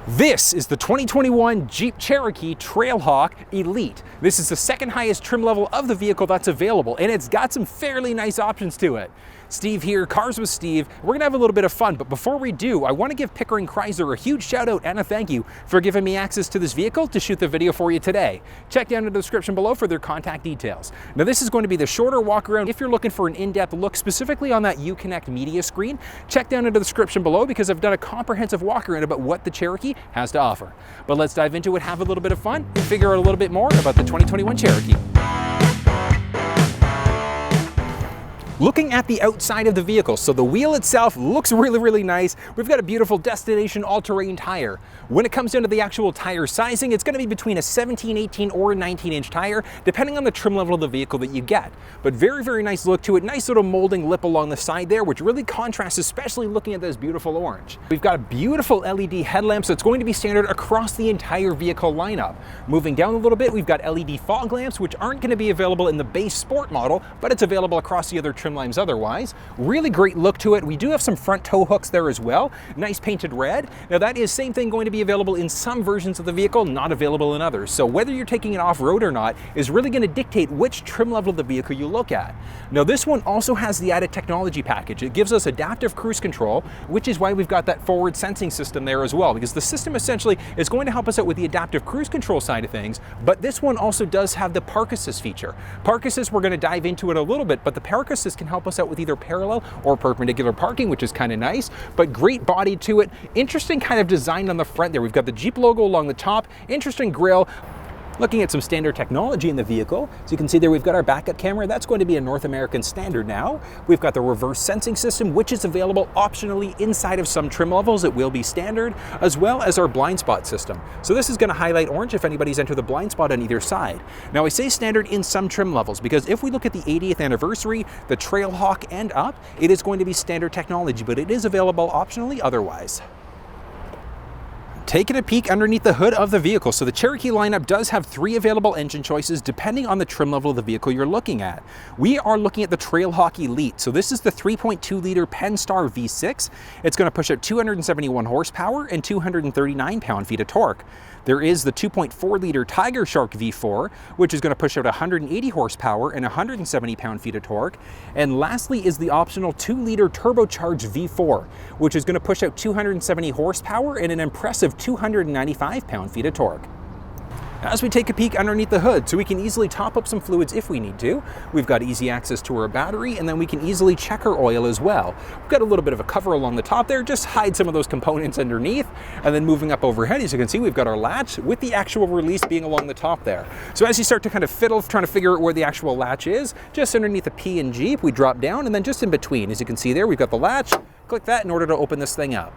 This is the 2021 Jeep Cherokee Trailhawk Elite. This is the second highest trim level of the vehicle that's available, and it's got some fairly nice options to it. Steve here, Cars with Steve. We're gonna have a little bit of fun, but before we do, I wanna give Pickering Chrysler a huge shout out and a thank you for giving me access to this vehicle to shoot the video for you today. Check down in the description below for their contact details. Now this is going to be the shorter walk around. If you're looking for an in-depth look specifically on that uConnect media screen, check down in the description below because I've done a comprehensive walk around about what the Cherokee has to offer. But let's dive into it, have a little bit of fun, and figure out a little bit more about the 2021 Cherokee. Looking at the outside of the vehicle, so the wheel itself looks really nice. We've got a beautiful destination all-terrain tire. When it comes down to the actual tire sizing, it's going to be between a 17, 18, or a 19-inch tire, depending on the trim level of the vehicle that you get. But very nice look to it. Nice little molding lip along the side there, which really contrasts, especially looking at this beautiful orange. We've got a beautiful LED headlamp, so it's going to be standard across the entire vehicle lineup. Moving down a little bit, we've got LED fog lamps, which aren't going to be available in the base sport model, but it's available across the other trim lines otherwise. Really great look to it. We do have some front tow hooks there as well. Nice painted red. Now that is same thing going to be available in some versions of the vehicle, not available in others. So whether you're taking it off-road or not is really going to dictate which trim level of the vehicle you look at. Now this one also has the added technology package. It gives us adaptive cruise control, which is why we've got that forward sensing system there as well, because the system essentially is going to help us out with the adaptive cruise control side of things, but this one also does have the park assist feature. Park assist, we're going to dive into it a little bit, but the park assist can help us out with either parallel or perpendicular parking, which is kind of nice, but great body to it. Interesting kind of design on the front there. We've got the Jeep logo along the top, interesting grille. Looking at some standard technology in the vehicle, so you can see there we've got our backup camera. That's going to be a North American standard now. We've got the reverse sensing system, which is available optionally inside of some trim levels. It will be standard, as well as our blind spot system. So this is going to highlight orange if anybody's entered the blind spot on either side. Now I say standard in some trim levels because if we look at the 80th anniversary, the Trailhawk and up, it is going to be standard technology, but it is available optionally otherwise. Taking a peek underneath the hood of the vehicle. So the Cherokee lineup does have 3 available engine choices depending on the trim level of the vehicle you're looking at. We are looking at the Trailhawk Elite. So this is the 3.2 liter Pentastar V6. It's going to push out 271 horsepower and 239 pound-feet of torque. There is the 2.4 liter Tiger Shark V4, which is going to push out 180 horsepower and 170 pound-feet of torque. And lastly is the optional 2 liter turbocharged V4, which is going to push out 270 horsepower and an impressive 295 pound-feet of torque. As we take a peek underneath the hood, so we can easily top up some fluids if we need to. We've got easy access to our battery, and then we can easily check our oil as well. We've got a little bit of a cover along the top there, just hide some of those components underneath. And then moving up overhead, as you can see, we've got our latch with the actual release being along the top there. So as you start to kind of fiddle, trying to figure out where the actual latch is, just underneath the P and Jeep, we drop down, and then just in between, as you can see there, we've got the latch. Click that in order to open this thing up.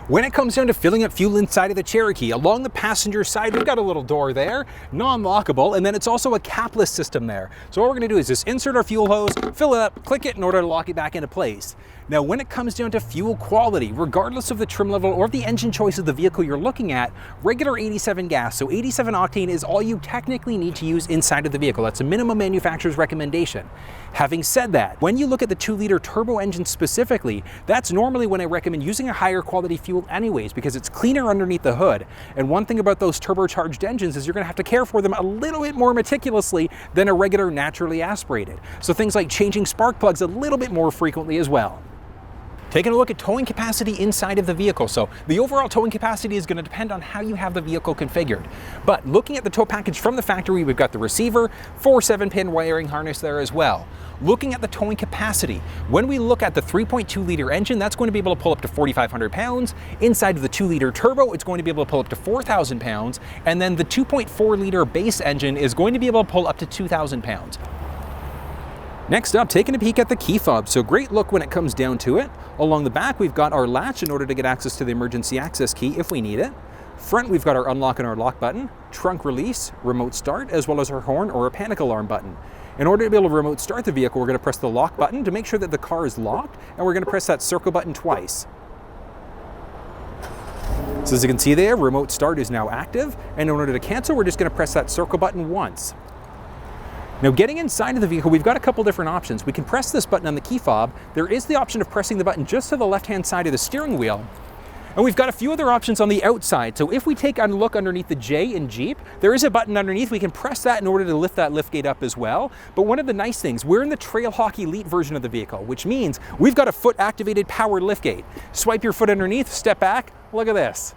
When it comes down to filling up fuel inside of the Cherokee, along the passenger side, we've got a little door there, non-lockable, and then it's also a capless system there. So what we're gonna do is just insert our fuel hose, fill it up, click it in order to lock it back into place. Now, when it comes down to fuel quality, regardless of the trim level or the engine choice of the vehicle you're looking at, regular 87 gas, so 87 octane is all you technically need to use inside of the vehicle. That's a minimum manufacturer's recommendation. Having said that, when you look at the 2 liter turbo engine specifically, that's normally when I recommend using a higher quality fuel anyways, because it's cleaner underneath the hood. And one thing about those turbocharged engines is you're gonna have to care for them a little bit more meticulously than a regular naturally aspirated. So things like changing spark plugs a little bit more frequently as well. Taking a look at towing capacity inside of the vehicle. So the overall towing capacity is going to depend on how you have the vehicle configured. But looking at the tow package from the factory, we've got the receiver, 4 7-pin wiring harness there as well. Looking at the towing capacity, when we look at the 3.2 liter engine, that's going to be able to pull up to 4,500 pounds. Inside of the 2 liter turbo, it's going to be able to pull up to 4,000 pounds. And then the 2.4 liter base engine is going to be able to pull up to 2,000 pounds. Next up, taking a peek at the key fob. So great look when it comes down to it. Along the back, we've got our latch in order to get access to the emergency access key if we need it. Front, we've got our unlock and our lock button, trunk release, remote start, as well as our horn or a panic alarm button. In order to be able to remote start the vehicle, we're going to press the lock button to make sure that the car is locked, and we're going to press that circle button twice. So as you can see there, remote start is now active, and in order to cancel, we're just going to press that circle button once. Now getting inside of the vehicle, we've got a couple different options. We can press this button on the key fob. There is the option of pressing the button just to the left-hand side of the steering wheel. And we've got a few other options on the outside. So if we take a look underneath the J in Jeep, there is a button underneath. We can press that in order to lift that liftgate up as well. But one of the nice things, we're in the Trailhawk Elite version of the vehicle, which means we've got a foot activated powered liftgate. Swipe your foot underneath, step back, look at this.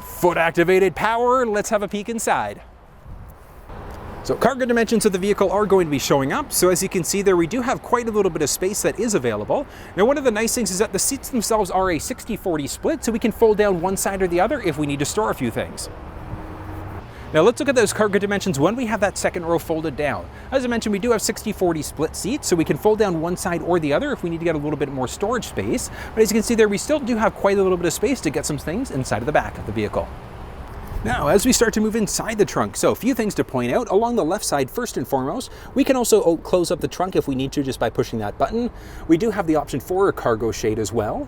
Foot activated power, let's have a peek inside. So cargo dimensions of the vehicle are going to be showing up. So as you can see there, we do have quite a little bit of space that is available. Now, one of the nice things is that the seats themselves are a 60-40 split, so we can fold down one side or the other if we need to store a few things. Now let's look at those cargo dimensions when we have that second row folded down. As I mentioned, we do have 60-40 split seats, so we can fold down one side or the other if we need to get a little bit more storage space. But as you can see there, we still do have quite a little bit of space to get some things inside of the back of the vehicle. Now, as we start to move inside the trunk, so a few things to point out. Along the left side, first and foremost, we can also close up the trunk if we need to just by pushing that button. We do have the option for a cargo shade as well.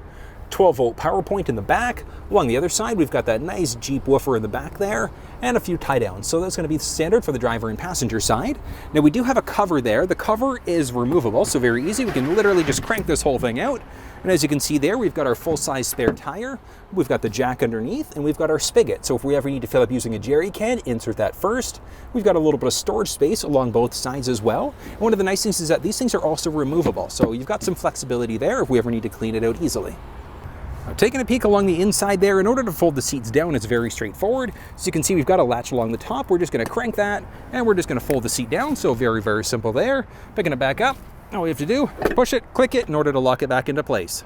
12-volt power point in the back. Along the other side, we've got that nice Jeep woofer in the back there, and a few tie downs. So that's going to be standard for the driver and passenger side. Now we do have a cover there. The cover is removable, so very easy. We can literally just crank this whole thing out. And as you can see there, we've got our full-size spare tire, we've got the jack underneath, and we've got our spigot. So if we ever need to fill up using a jerry can, insert that first. We've got a little bit of storage space along both sides as well. And one of the nice things is that these things are also removable. So you've got some flexibility there if we ever need to clean it out easily. Now, taking a peek along the inside there, in order to fold the seats down, it's very straightforward. So you can see we've got a latch along the top. We're just going to crank that, and we're just going to fold the seat down. So very, very simple there. Picking it back up. All we have to do, push it, click it in order to lock it back into place.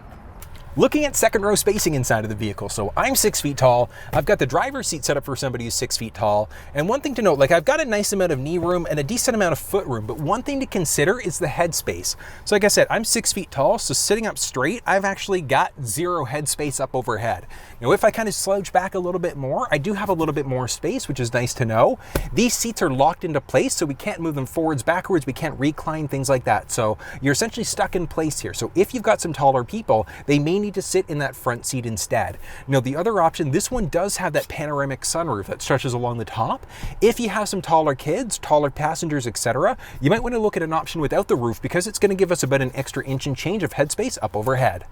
Looking at second row spacing inside of the vehicle. So I'm 6 feet tall. I've got the driver's seat set up for somebody who's 6 feet tall. And one thing to note, like I've got a nice amount of knee room and a decent amount of foot room, but one thing to consider is the head space. So like I said, I'm 6 feet tall, so sitting up straight, I've actually got 0 head space up overhead. Now, if I kind of slouch back a little bit more, I do have a little bit more space, which is nice to know. These seats are locked into place, so we can't move them forwards, backwards, we can't recline, things like that. So you're essentially stuck in place here. So if you've got some taller people, they may need to sit in that front seat instead. Now, the other option, this one does have that panoramic sunroof that stretches along the top. If you have some taller kids, taller passengers, etc., you might want to look at an option without the roof because it's going to give us about an extra inch and change of headspace up overhead.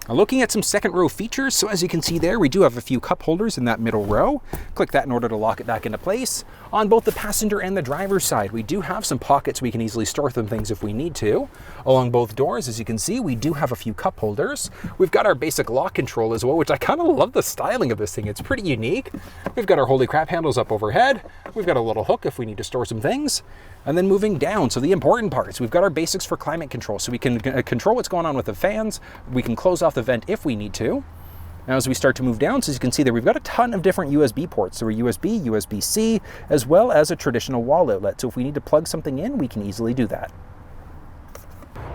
Now, looking at some second row features, so as you can see there, we do have a few cup holders in that middle row. Click that in order to lock it back into place. On both the passenger and the driver's side, we do have some pockets we can easily store some things if we need to. Along both doors, as you can see, we do have a few cup holders. We've got our basic lock control as well, which I kind of love the styling of this thing. It's pretty unique. We've got our holy crap handles up overhead. We've got a little hook if we need to store some things. And then moving down, so the important parts, we've got our basics for climate control. So we can control what's going on with the fans. We can close off the vent if we need to. Now, as we start to move down, so as you can see there, we've got a ton of different USB ports. So a USB, USB-C, as well as a traditional wall outlet. So if we need to plug something in, we can easily do that.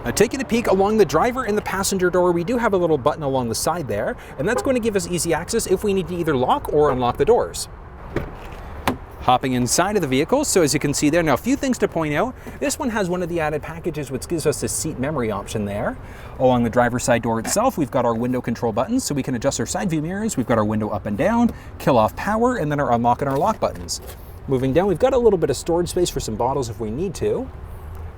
Now, taking a peek along the driver and the passenger door, we do have a little button along the side there, and that's going to give us easy access if we need to either lock or unlock the doors. Hopping inside of the vehicle, so as you can see there, now a few things to point out. This one has one of the added packages which gives us the seat memory option there. Along the driver's side door itself, we've got our window control buttons, so we can adjust our side view mirrors. We've got our window up and down, kill off power, and then our unlock and our lock buttons. Moving down, we've got a little bit of storage space for some bottles if we need to.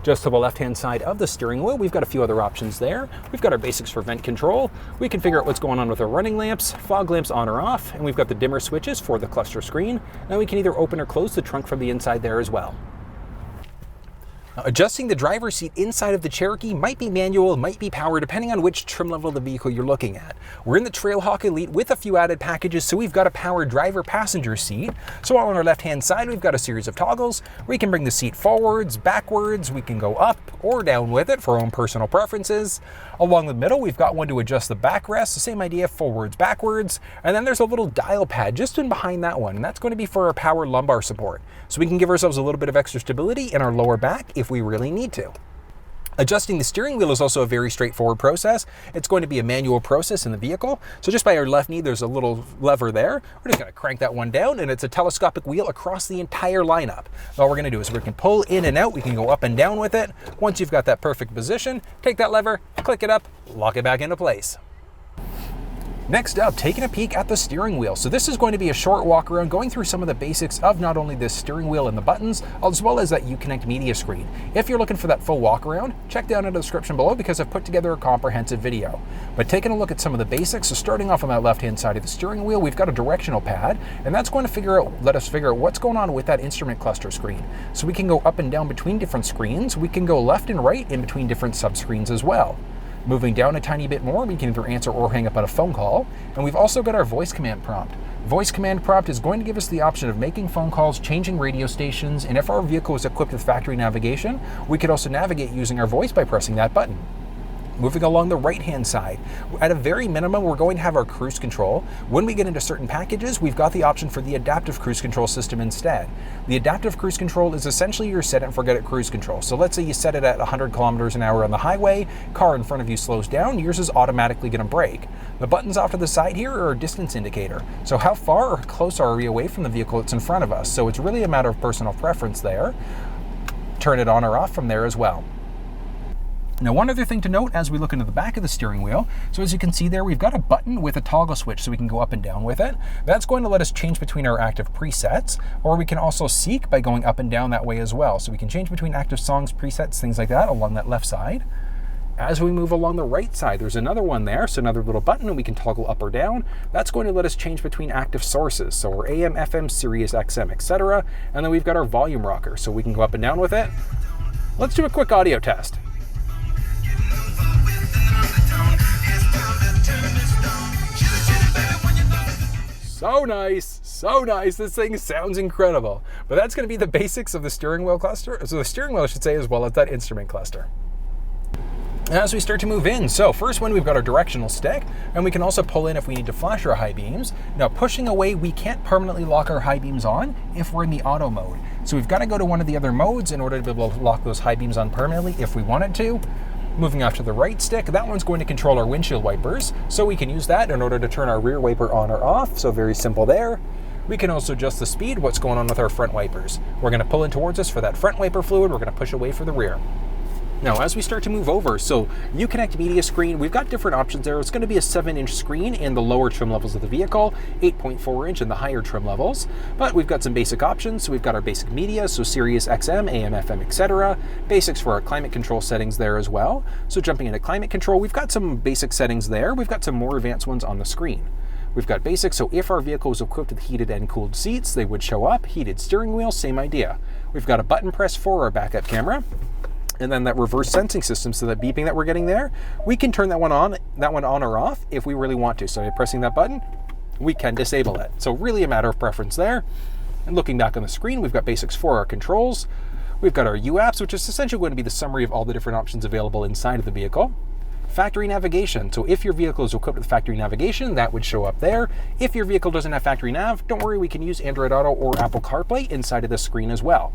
Just to the left-hand side of the steering wheel, we've got a few other options there. We've got our basics for vent control. We can figure out what's going on with our running lamps, fog lamps on or off, and we've got the dimmer switches for the cluster screen. And we can either open or close the trunk from the inside there as well. Now, adjusting the driver's seat inside of the Cherokee might be manual, might be power, depending on which trim level of the vehicle you're looking at. We're in the Trailhawk Elite with a few added packages, so we've got a powered driver-passenger seat. So on our left-hand side, we've got a series of toggles. We can bring the seat forwards, backwards, we can go up or down with it for our own personal preferences. Along the middle, we've got one to adjust the backrest, the same idea, forwards, backwards. And then there's a little dial pad just in behind that one, and that's going to be for our power lumbar support. So we can give ourselves a little bit of extra stability in our lower back if we really need to. Adjusting the steering wheel is also a very straightforward process. It's going to be a manual process in the vehicle. So just by our left knee, there's a little lever there. We're just going to crank that one down, and it's a telescopic wheel across the entire lineup. All we're going to do is we can pull in and out. We can go up and down with it. Once you've got that perfect position, take that lever, click it up, lock it back into place. Next up, taking a peek at the steering wheel. So this is going to be a short walk around going through some of the basics of not only the steering wheel and the buttons, as well as that uConnect media screen. If you're looking for that full walk around, check down in the description below because I've put together a comprehensive video. But taking a look at some of the basics, so starting off on that left-hand side of the steering wheel, we've got a directional pad, and that's going to let us figure out what's going on with that instrument cluster screen. So we can go up and down between different screens. We can go left and right in between different subscreens as well. Moving down a tiny bit more, we can either answer or hang up on a phone call. And we've also got our voice command prompt. Voice command prompt is going to give us the option of making phone calls, changing radio stations, and if our vehicle is equipped with factory navigation, we could also navigate using our voice by pressing that button. Moving along the right-hand side, at a very minimum, we're going to have our cruise control. When we get into certain packages, we've got the option for the adaptive cruise control system instead. The adaptive cruise control is essentially your set it and forget it cruise control. So let's say you set it at 100 kilometers an hour on the highway, car in front of you slows down, yours is automatically going to brake. The buttons off to the side here are a distance indicator. So how far or close are we away from the vehicle that's in front of us? So it's really a matter of personal preference there. Turn it on or off from there as well. Now, one other thing to note as we look into the back of the steering wheel, so as you can see there, we've got a button with a toggle switch so we can go up and down with it. That's going to let us change between our active presets, or we can also seek by going up and down that way as well. So we can change between active songs, presets, things like that along that left side. As we move along the right side, there's another one there, so another little button, and we can toggle up or down. That's going to let us change between active sources, so our AM, FM, Sirius XM, etc. And then we've got our volume rocker, so we can go up and down with it. Let's do a quick audio test. So nice, so nice. This thing sounds incredible. But that's going to be the basics of the steering wheel cluster. So the steering wheel, I should say, as well as that instrument cluster. As we start to move in, so first one, we've got our directional stick, and we can also pull in if we need to flash our high beams. Now, pushing away, we can't permanently lock our high beams on if we're in the auto mode. So we've got to go to one of the other modes in order to be able to lock those high beams on permanently if we wanted to. Moving off to the right stick, that one's going to control our windshield wipers, so we can use that in order to turn our rear wiper on or off, so very simple there. We can also adjust the speed, what's going on with our front wipers. We're going to pull in towards us for that front wiper fluid, we're going to push away for the rear. Now, as we start to move over, so uConnect media screen, we've got different options there. It's going to be a 7-inch screen in the lower trim levels of the vehicle, 8.4-inch in the higher trim levels. But we've got some basic options. So we've got our basic media, so Sirius XM, AM, FM, etc. Basics for our climate control settings there as well. So jumping into climate control, we've got some basic settings there. We've got some more advanced ones on the screen. We've got basics, so if our vehicle is equipped with heated and cooled seats, they would show up. Heated steering wheel, same idea. We've got a button press for our backup camera. And then that reverse sensing system, so that beeping that we're getting there, we can turn that one on or off if we really want to. So by pressing that button, we can disable it. So really a matter of preference there. And looking back on the screen, we've got basics for our controls. We've got our U apps, which is essentially going to be the summary of all the different options available inside of the vehicle. Factory navigation. So if your vehicle is equipped with factory navigation, that would show up there. If your vehicle doesn't have factory nav, don't worry, we can use Android Auto or Apple CarPlay inside of the screen as well.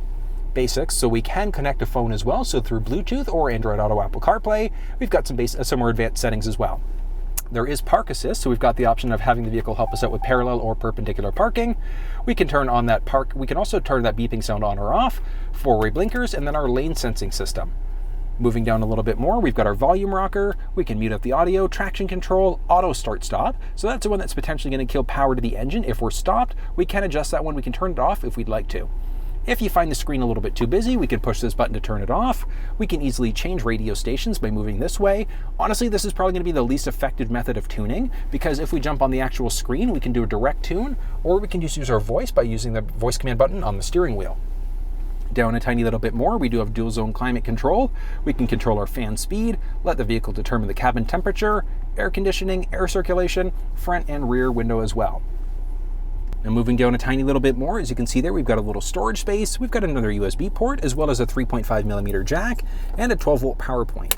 Basics, so we can connect a phone as well, so through Bluetooth or Android Auto, Apple CarPlay. We've got some more advanced settings as well. There is park assist, so we've got the option of having the vehicle help us out with parallel or perpendicular parking. We can turn on that park. We can also turn that beeping sound on or off, four-way blinkers, and then our lane sensing system. Moving down a little bit more, we've got our volume rocker. We can mute up the audio, traction control, auto start stop. So that's the one that's potentially going to kill power to the engine. If we're stopped, we can adjust that one. We can turn it off if we'd like to. If you find the screen a little bit too busy, we can push this button to turn it off. We can easily change radio stations by moving this way. Honestly, this is probably going to be the least effective method of tuning, because if we jump on the actual screen, we can do a direct tune, or we can just use our voice by using the voice command button on the steering wheel. Down a tiny little bit more, we do have dual zone climate control. We can control our fan speed, let the vehicle determine the cabin temperature, air conditioning, air circulation, front and rear window as well. Now moving down a tiny little bit more, as you can see there, we've got a little storage space. We've got another USB port, as well as a 3.5mm jack and a 12-volt power point.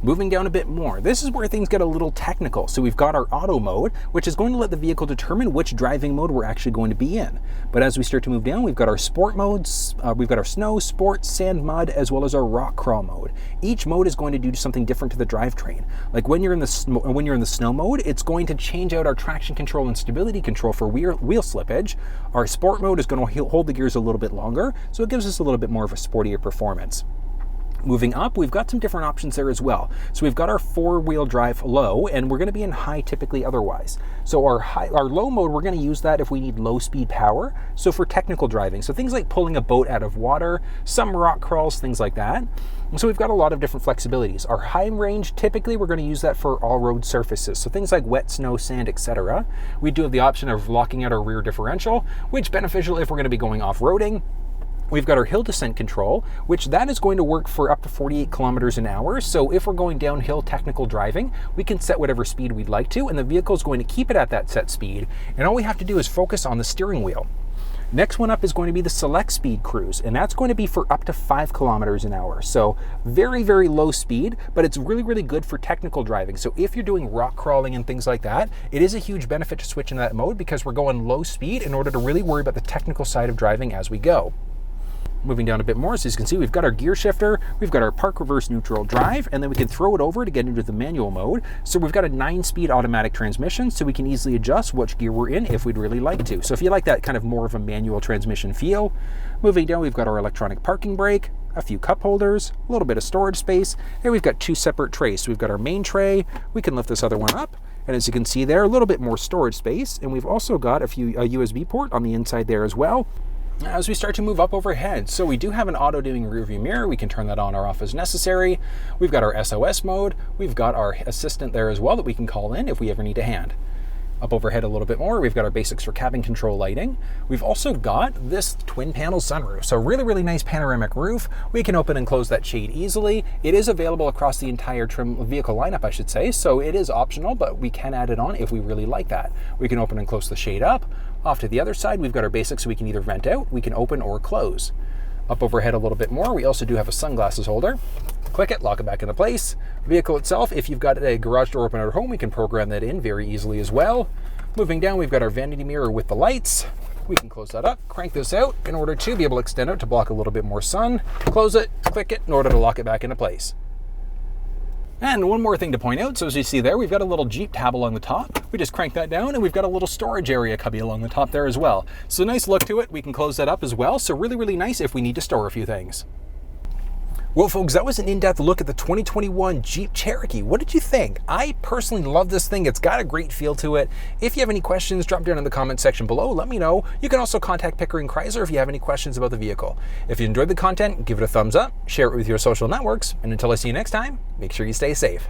Moving down a bit more, this is where things get a little technical. So we've got our auto mode, which is going to let the vehicle determine which driving mode we're actually going to be in. But as we start to move down, we've got our sport modes, we've got our snow, sport, sand, mud, as well as our rock crawl mode. Each mode is going to do something different to the drivetrain. Like when you're in the snow mode, it's going to change out our traction control and stability control for wheel slippage. Our sport mode is going to hold the gears a little bit longer, so it gives us a little bit more of a sportier performance. Moving up, we've got some different options there as well. So we've got our 4-wheel drive low, and we're going to be in high typically otherwise. So our low mode, we're going to use that if we need low speed power. So for technical driving, so things like pulling a boat out of water, some rock crawls, things like that. And so we've got a lot of different flexibilities. Our high range, typically we're going to use that for all road surfaces. So things like wet, snow, sand, etc. We do have the option of locking out our rear differential, which is beneficial if we're going to be going off-roading. We've got our hill descent control, which that is going to work for up to 48 kilometers an hour. So if we're going downhill technical driving, we can set whatever speed we'd like to, and the vehicle is going to keep it at that set speed. And all we have to do is focus on the steering wheel. Next one up is going to be the select speed cruise, and that's going to be for up to 5 kilometers an hour. So very, very low speed, but it's really, really good for technical driving. So if you're doing rock crawling and things like that, it is a huge benefit to switch into that mode because we're going low speed in order to really worry about the technical side of driving as we go. Moving down a bit more, so as you can see, we've got our gear shifter, we've got our park reverse neutral drive, and then we can throw it over to get into the manual mode. So we've got a 9-speed automatic transmission, so we can easily adjust which gear we're in if we'd really like to. So if you like that kind of more of a manual transmission feel. Moving down, we've got our electronic parking brake, a few cup holders, a little bit of storage space, and we've got 2 separate trays. So we've got our main tray, we can lift this other one up, and as you can see there, a little bit more storage space, and we've also got a USB port on the inside there as well. As we start to move up overhead, so we do have an auto-dimming rear view mirror. We can turn that on or off as necessary. We've got our SOS mode. We've got our assistant there as well that we can call in if we ever need a hand. Up overhead a little bit more, we've got our basics for cabin control lighting. We've also got this twin panel sunroof. So really, really nice panoramic roof. We can open and close that shade easily. It is available across the entire trim vehicle lineup, I should say. So it is optional, but we can add it on if we really like that. We can open and close the shade up. Off to the other side, we've got our basics, so we can either vent out, we can open or close. Up overhead a little bit more, we also do have a sunglasses holder. Click it, lock it back into place. Vehicle itself, if you've got a garage door open at home, we can program that in very easily as well. Moving down, we've got our vanity mirror with the lights. We can close that up, crank this out in order to be able to extend it to block a little bit more sun. Close it, click it in order to lock it back into place. And one more thing to point out, so as you see there, we've got a little Jeep tab along the top. We just crank that down and we've got a little storage area cubby along the top there as well. So nice look to it. We can close that up as well. So really, really nice if we need to store a few things. Well, folks, that was an in-depth look at the 2021 Jeep Cherokee. What did you think? I personally love this thing. It's got a great feel to it. If you have any questions, drop down in the comment section below. Let me know. You can also contact Pickering Chrysler if you have any questions about the vehicle. If you enjoyed the content, give it a thumbs up, share it with your social networks, and until I see you next time, make sure you stay safe.